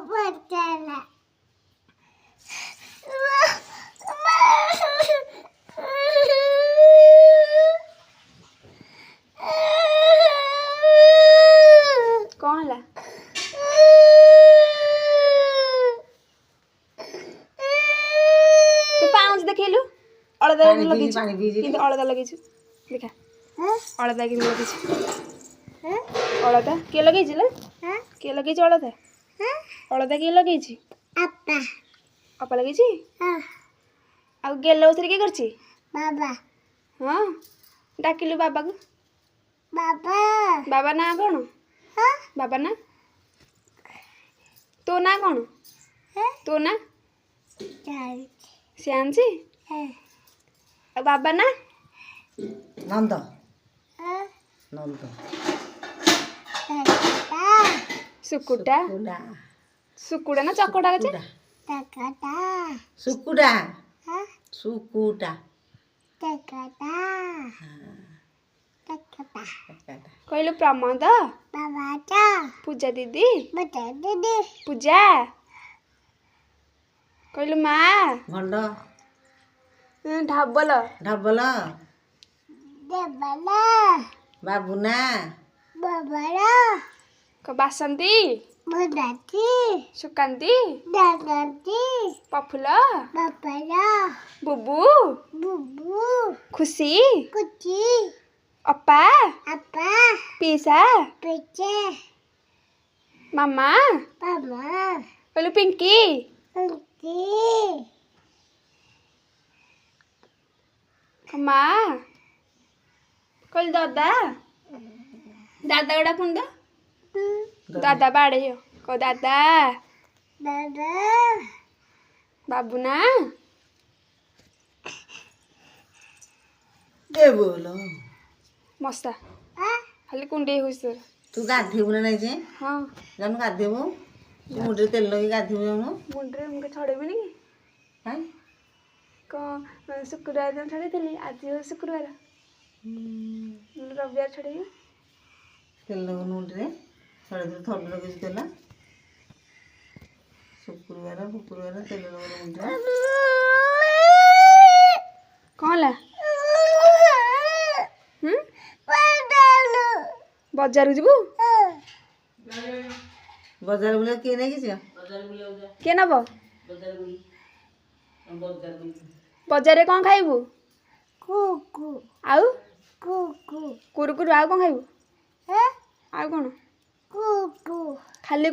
बचाना कौन है तू पाँच देखिलु अलदा लगी किंतु अलदा लगी देखा अलदा कि लगी अलदा के लगी ले के लगी अलदा अलदा के लगी अपा अपा लगी आ गेलो उतरी के करछि बाबा हां डाकिलु बाबा को बाबा बाबा ना कौन बाबा ना तो ना कौन तो ना श्यामसी बाबा ना नंद नंद सुकुटा सुकुड़ा ना चकोटा के सुकुटा सुकुटा कहलु प्रमोद पूजा दीदी पूजा कहलु माँ भंड ढाबल ढाबल बाबुना बासंती सुकांती पफुल बुबू खुशी अपा पीसा मामा कहलु पिंकी माँ कहलु दादा दादा गुड़ा कुंद दादा बाड़े हो कह दादा बाबू ना दे बोलो मस्ता खाली कुंडे हो तू गाधेबु ना नहीं जे हाँ जानू गाधेबु मुंडे तेल लगे गाधेबु जानू मुंडे मुझे छड़ेबी नहीं हां कौन शुक्रवार दिन छड़े थी आज हो शुक्रवार रविवार छड़ेबी तेल लगे मुंडे छड़े दे थोड़ी लगे तेल शुक्रवार शुक्रवार तेल लगे मुंडे कौन ला बजार जीवु बाजार बुले के नहीं किछ के नब बजार कौन खाइबु आउ कुरकुर आउ कौन खाइबु आउ कौन खाली